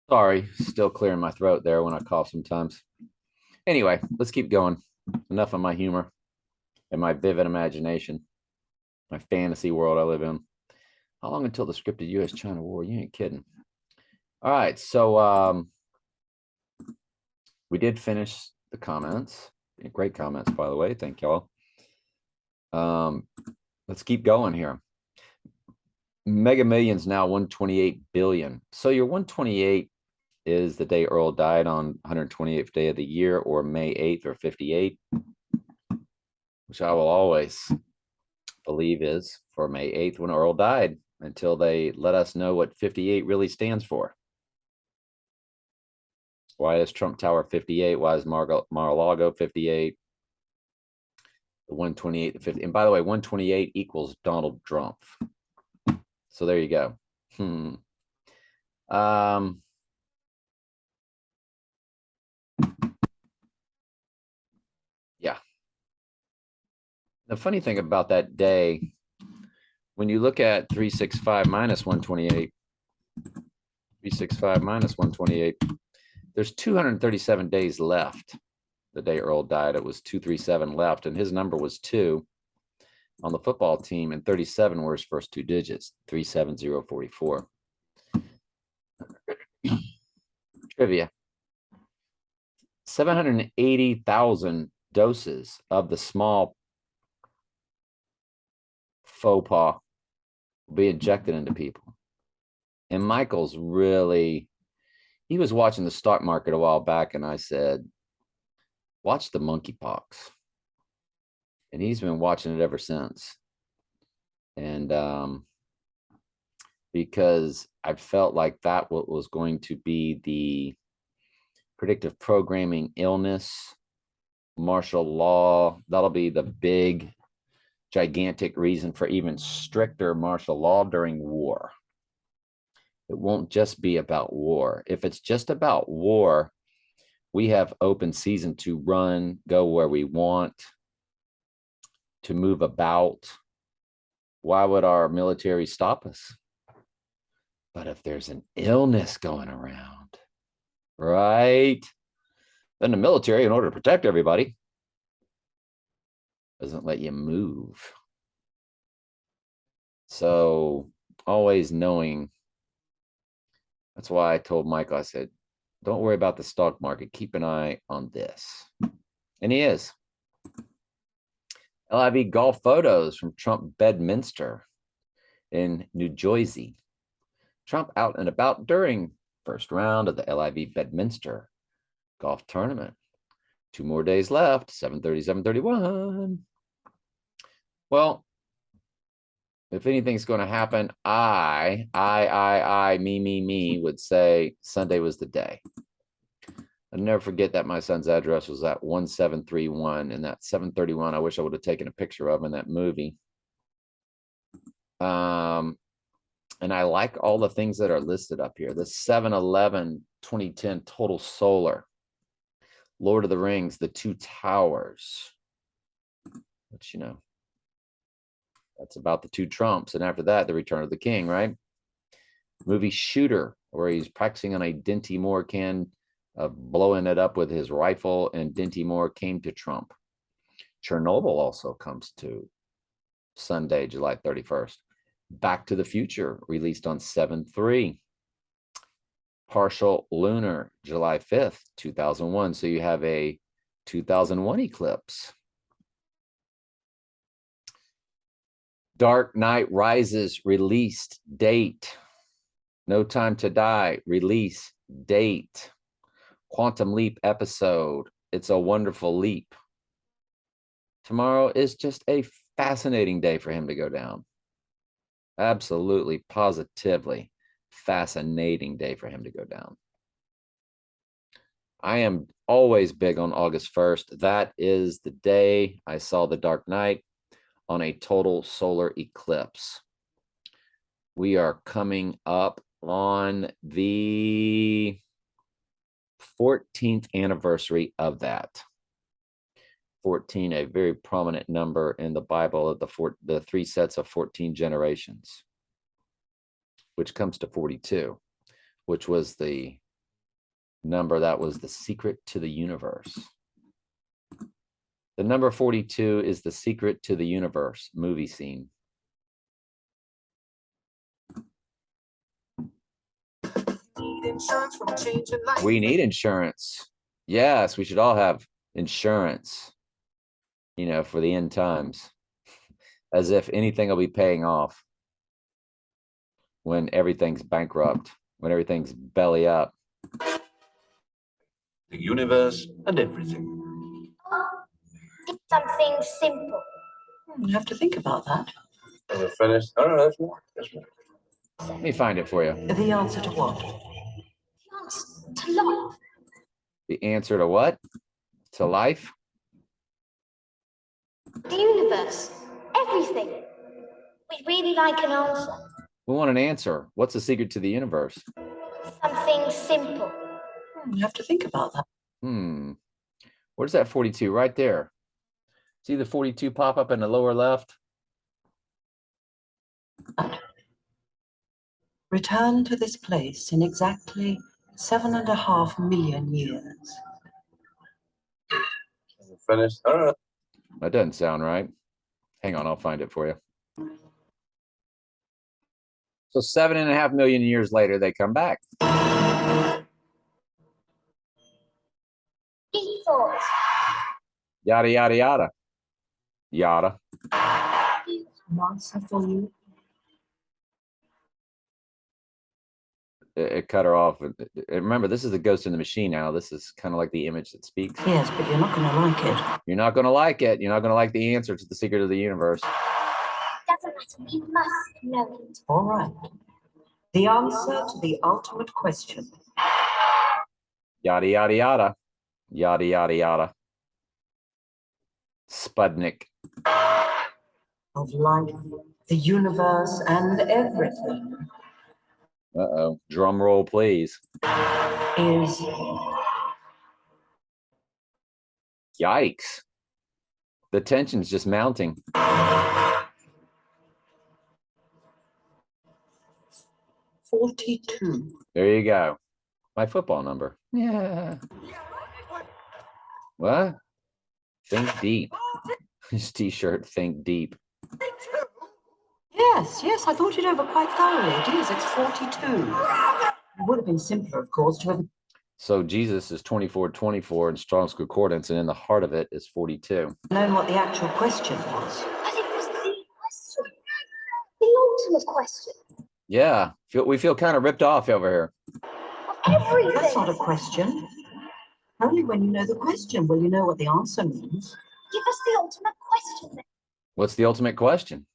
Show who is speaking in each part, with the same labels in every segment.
Speaker 1: Sorry, still clearing my throat there when I cough sometimes. Anyway, let's keep going. Enough of my humor and my vivid imagination, my fantasy world I live in. How long until the scripted US China war? You ain't kidding. All right, so we did finish the comments. Great comments, by the way. Thank y'all. Um, let's keep going here. Mega Millions now 128 billion. So your 128 is the day Earl died on 128th day of the year, or May 8th or 58, which I will always believe is for May 8th when Earl died, until they let us know what 58 really stands for. Why is Trump Tower 58? Why is Mar-a-Lago 58? The 128, the 50. And by the way, 128 equals Donald Trump. So there you go. Yeah. The funny thing about that day, when you look at 365 minus 128, 365 minus 128, there's 237 days left. The day Earl died, it was 237 left, and his number was 2 on the football team, and 37 were his first two digits, 37044. Trivia: 780,000 doses of the small faux pas will be injected into people. And Michael's really, he was watching the stock market a while back, and I said, watch the monkeypox. And he's been watching it ever since. And because I felt like that was going to be the predictive programming illness, martial law. That'll be the big, gigantic reason for even stricter martial law during war. It won't just be about war. If it's just about war, we have open season to run, go where we want, to move about. Why would our military stop us? But if there's an illness going around, right? Then the military, in order to protect everybody, doesn't let you move. So always knowing. That's why I told Michael, I said, don't worry about the stock market. Keep an eye on this. And he is. LIV golf photos from Trump Bedminster in New Jersey. Trump out and about during first round of the LIV Bedminster golf tournament. 2 more days left, 7:30, 7:31. Well, if anything's going to happen, me would say Sunday was the day. I'll never forget that my son's address was at 1731, and that 731, I wish I would have taken a picture of in that movie. And I like all the things that are listed up here. The 7-Eleven 2010 Total Solar, Lord of the Rings, The Two Towers, which, you know, that's about the two Trumps. And after that, The Return of the King, right? Movie Shooter, where he's practicing on a Dinty Moore can, blowing it up with his rifle, and Dinty Moore came to Trump. Chernobyl also comes to Sunday, July 31st. Back to the Future, released on 7/3. Partial Lunar, July 5th, 2001. So you have a 2001 eclipse. Dark Knight Rises, released date. No Time to Die, release date. Quantum Leap episode, It's a Wonderful Leap. Tomorrow is just a fascinating day for him to go down. Absolutely, positively fascinating day for him to go down. I am always big on August 1st. That is the day I saw the Dark Knight on a total solar eclipse. We are coming up on the 14th anniversary of that. 14, a very prominent number in the Bible of the 3 sets of 14 generations, which comes to 42, which was the number that was the secret to the universe. The number 42 is the secret to the universe movie scene. We need insurance. Yes, we should all have insurance, you know, for the end times, as if anything will be paying off when everything's bankrupt, when everything's belly up.
Speaker 2: The universe and everything.
Speaker 3: Something simple.
Speaker 4: You have to think about that.
Speaker 2: Is it finished? No, no, there's more. There's more.
Speaker 1: Let me find it for you.
Speaker 4: The answer to what?
Speaker 3: The answer to life.
Speaker 1: The answer to what? To life?
Speaker 3: The universe. Everything. We'd really like an answer.
Speaker 1: We want an answer. What's the secret to the universe?
Speaker 3: Something simple.
Speaker 4: You have to think about that.
Speaker 1: Where's that 42? Right there. See the 42 pop up in the lower left?
Speaker 4: Return to this place in exactly 7.5 million years.
Speaker 2: Is it finished? No, no, no.
Speaker 1: That doesn't sound right. Hang on, I'll find it for you. So 7.5 million years later, they come back.
Speaker 3: Deep thoughts.
Speaker 1: Yada, yada, yada. Yada.
Speaker 4: An answer for you.
Speaker 1: It cut her off. Remember, this is the ghost in the machine now. This is kind of like the image that speaks.
Speaker 4: Yes, but you're not going to like it.
Speaker 1: You're not going to like it. You're not going to like the answer to the secret of the universe.
Speaker 3: Doesn't matter. We must know it.
Speaker 4: All right. The answer to the ultimate question.
Speaker 1: Yada, yada, yada. Yada, yada, yada. Sputnik.
Speaker 4: Of life, the universe, and everything
Speaker 1: Uh-oh. Drum roll, please.
Speaker 4: is
Speaker 1: Yikes. The tension's just mounting.
Speaker 4: 42.
Speaker 1: There you go. My football number. Yeah. What? Think deep. His t-shirt, think deep.
Speaker 4: Yes, I thought it over quite thoroughly. It is, it's 42. It would have been simpler, of course, to have
Speaker 1: So Jesus is 2424 in Strong's Concordance, and in the heart of it is 42.
Speaker 4: known what the actual question was.
Speaker 3: But it was the question. The ultimate question.
Speaker 1: Yeah, we feel kind of ripped off over here.
Speaker 3: Of everything.
Speaker 4: That's not a question. Only when you know the question will you know what the answer means.
Speaker 3: Give us the ultimate question then.
Speaker 1: What's the ultimate question?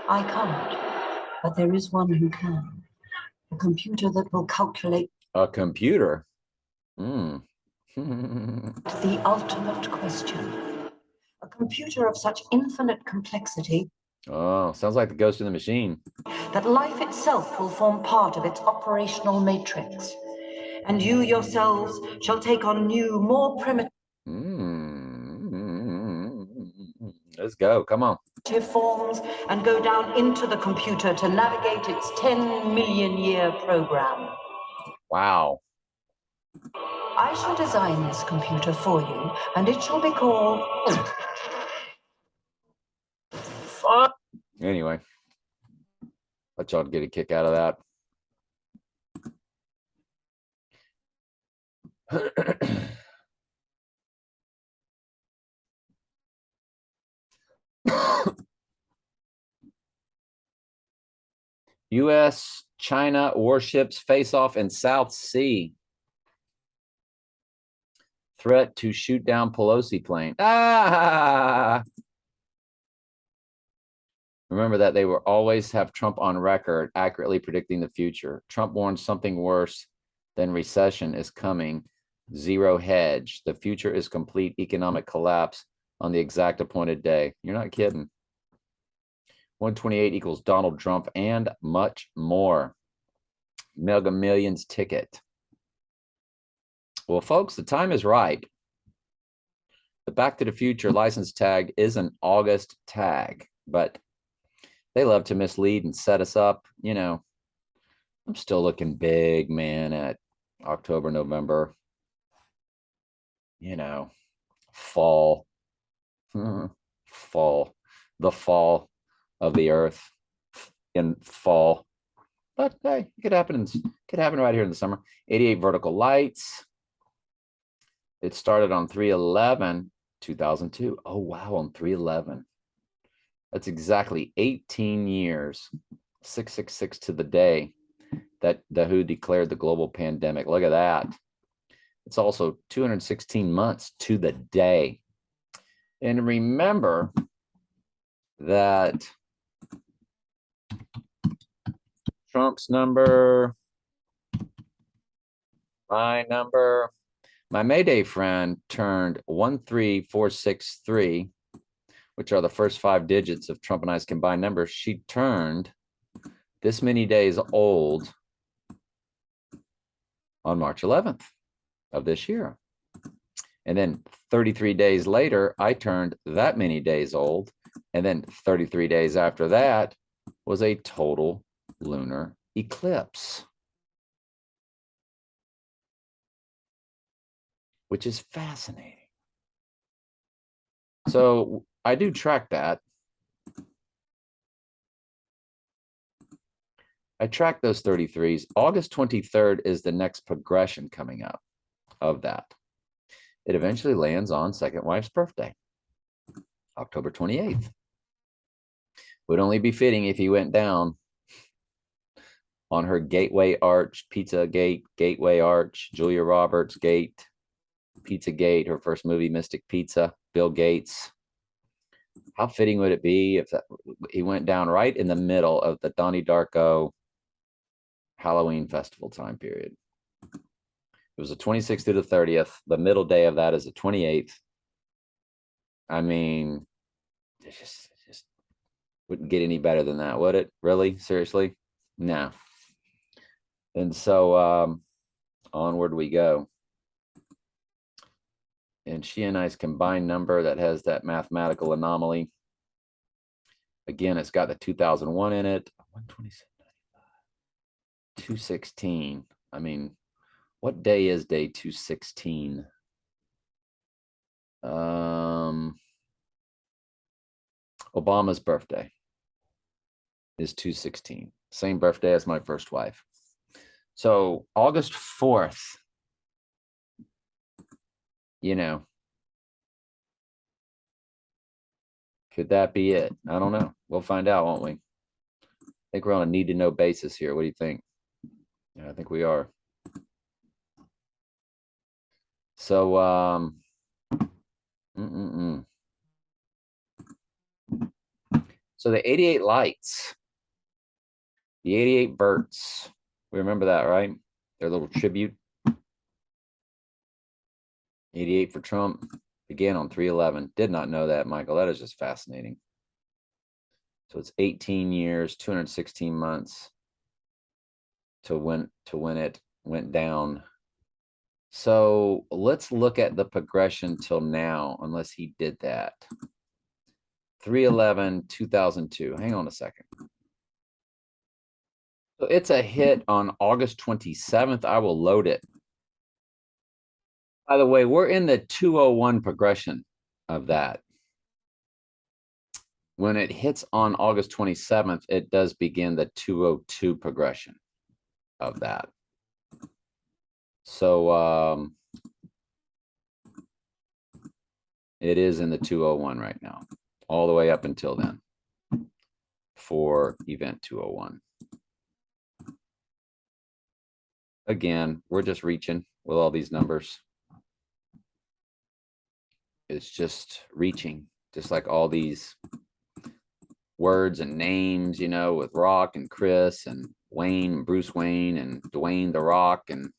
Speaker 4: I can't, but there is one who can. A computer that will calculate
Speaker 1: A computer.
Speaker 4: the ultimate question. A computer of such infinite complexity
Speaker 1: Oh, sounds like the ghost in the machine.
Speaker 4: that life itself will form part of its operational matrix. And you yourselves shall take on new, more primitive
Speaker 1: Let's go. Come on.
Speaker 4: forms and go down into the computer to navigate its 10 million year program.
Speaker 1: Wow.
Speaker 4: I shall design this computer for you, and it shall be called...
Speaker 1: Anyway, let y'all get a kick out of that. U.S. China warships face off in South Sea. Threat to shoot down Pelosi plane. Ah! Remember that they will always have Trump on record accurately predicting the future. Trump warns something worse than recession is coming. Zero hedge. The future is complete economic collapse on the exact appointed day. You're not kidding. 128 equals Donald Trump and much more. Mega Millions ticket. Well, folks, the time is ripe. The Back to the Future license tag is an August tag, but they love to mislead and set us up. You know, I'm still looking big, man, at October, November, fall, fall, the fall of the earth in fall. But hey, it could happen. Could happen right here in the summer. 88 vertical lights. It started on 3/11/2002. Oh wow, on 3/11. That's exactly 18 years, 666 to the day that the WHO declared the global pandemic. Look at that. It's also 216 months to the day. And remember that Trump's number, my number, my Mayday friend turned 13463, which are the first 5 digits of Trump and I's combined numbers. She turned this many days old on March 11th of this year. And then 33 days later, I turned that many days old. And then 33 days after that was a total lunar eclipse, which is fascinating. So I do track that. I track those 33s. August 23rd is the next progression coming up of that. It eventually lands on second wife's birthday, October 28th. Would only be fitting if he went down on her Gateway Arch, Pizza Gate, Gateway Arch, Julia Roberts Gate, Pizza Gate, her first movie, Mystic Pizza, Bill Gates. How fitting would it be if he went down right in the middle of the Donnie Darko Halloween festival time period? It was the 26th through the 30th. The middle day of that is the 28th. I mean, it just wouldn't get any better than that, would it? Really? Seriously? No. And so onward we go. And she and I's combined number that has that mathematical anomaly. Again, it's got the 2001 in it. 127, 216. I mean, what day is day 216? Obama's birthday is 216. Same birthday as my first wife. So August 4th, could that be it? I don't know. We'll find out, won't we? I think we're on a need to know basis here. What do you think? Yeah, I think we are. So so the 88 lights, the 88 Berts, we remember that, right? Their little tribute. 88 for Trump, began on 3/11. Did not know that, Michael. That is just fascinating. So it's 18 years, 216 months to when it went down. So let's look at the progression till now, unless he did that. 3/11/2002. Hang on a second. So it's a hit on August 27th. I will load it. By the way, we're in the 201 progression of that. When it hits on August 27th, it does begin the 202 progression of that. So it is in the 201 right now, all the way up until then for event 201. Again, we're just reaching with all these numbers. It's just reaching, just like all these words and names, with Rock and Chris and Wayne and Bruce Wayne and Dwayne the Rock. And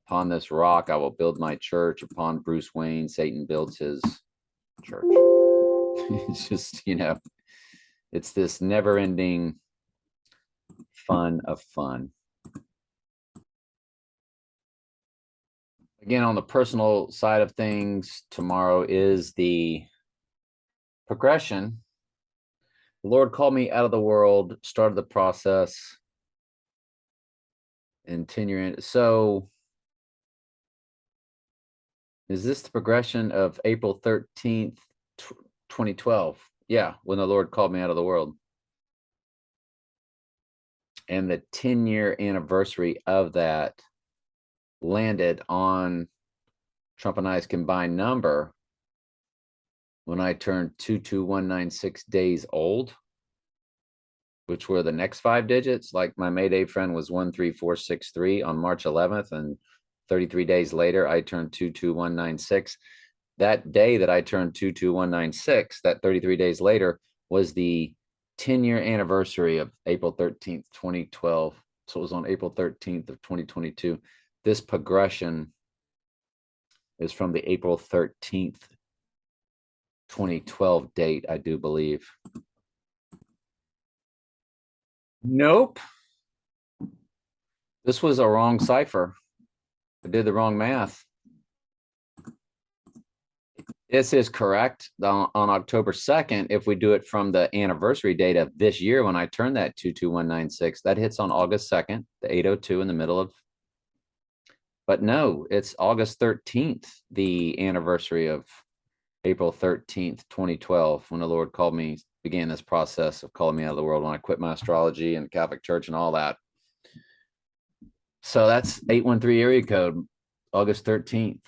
Speaker 1: upon this rock, I will build my church. Upon Bruce Wayne, Satan builds his church. It's just, it's this never ending fun of fun. Again, on the personal side of things, tomorrow is the progression. The Lord called me out of the world, started the process. and 10-year. So is this the progression of April 13th, 2012? Yeah, when the Lord called me out of the world. And the 10-year anniversary of that landed on Trump and I's combined number when I turned 22196 days old, which were the next 5 digits. Like my Mayday friend was 13463 on March 11th, and 33 days later, I turned 22196. That day that I turned 22196, that 33 days later, was the 10-year anniversary of April 13th, 2012. So it was on April 13th of 2022. This progression is from the April 13th, 2012 date, I do believe. Nope. This was a wrong cipher. I did the wrong math. This is correct on October 2nd. If we do it from the anniversary date of this year, when I turn that 22196, that hits on August 2nd, the 802 in the middle of. But no, it's August 13th, the anniversary of April 13th, 2012, when the Lord called me, began this process of calling me out of the world when I quit my astrology and Catholic Church and all that. So that's 813 area code, August 13th,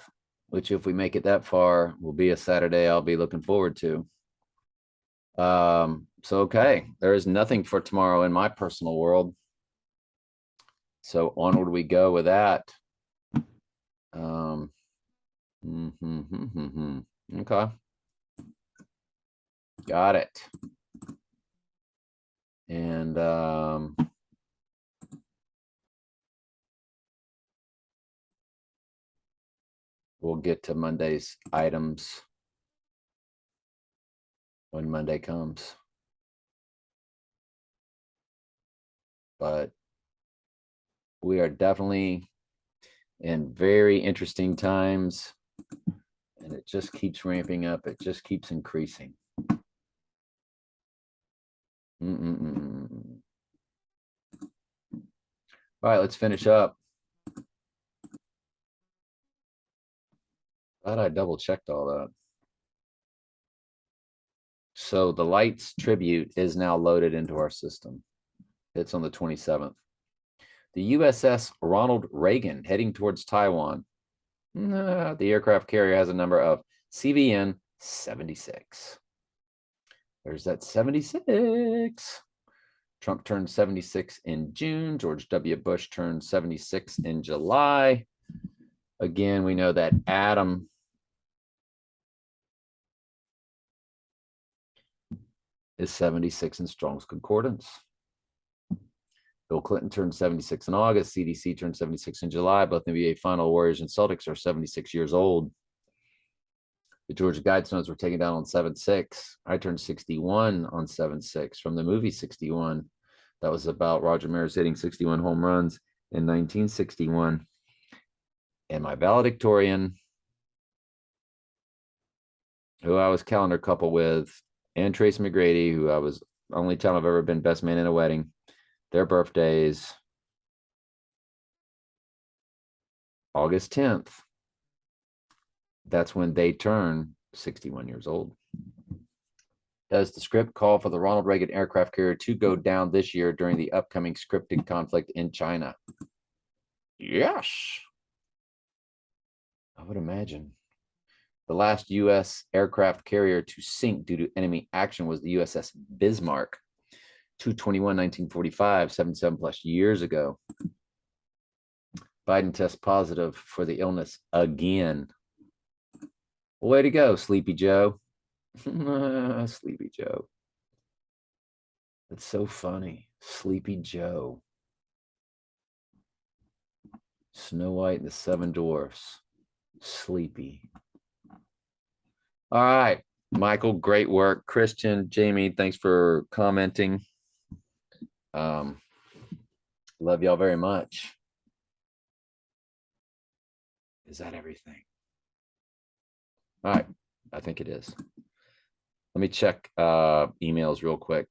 Speaker 1: which if we make it that far, will be a Saturday I'll be looking forward to. So, okay, there is nothing for tomorrow in my personal world. So onward we go with that. Okay. Got it. And we'll get to Monday's items when Monday comes. But we are definitely in very interesting times, and it just keeps ramping up. It just keeps increasing. All right, let's finish up. Glad I double checked all that. So the Lights tribute is now loaded into our system. It's on the 27th. The USS Ronald Reagan heading towards Taiwan. The aircraft carrier has a number of CVN 76. There's that 76. Trump turned 76 in June. George W. Bush turned 76 in July. Again, we know that Adam is 76 in Strong's Concordance. Bill Clinton turned 76 in August. CDC turned 76 in July. Both NBA Final Warriors and Celtics are 76 years old. The Georgia Guidestones were taken down on 7/6. I turned 61 on 7/6 from the movie 61. That was about Roger Maris hitting 61 home runs in 1961. And my valedictorian, who I was calendar couple with, and Tracy McGrady, who I was only time I've ever been best man in a wedding, their birthdays, August 10th. That's when they turn 61 years old. Does the script call for the Ronald Reagan aircraft carrier to go down this year during the upcoming scripted conflict in China? Yes. I would imagine. The last U.S. aircraft carrier to sink due to enemy action was the USS Bismarck, 2/21/1945, 77 plus years ago. Biden tests positive for the illness again. Way to go, Sleepy Joe. Sleepy Joe. It's so funny. Sleepy Joe. Snow White and the Seven Dwarfs. Sleepy. All right, Michael, great work. Christian, Jamie, thanks for commenting. Love y'all very much. Is that everything? All right, I think it is. Let me check emails real quick.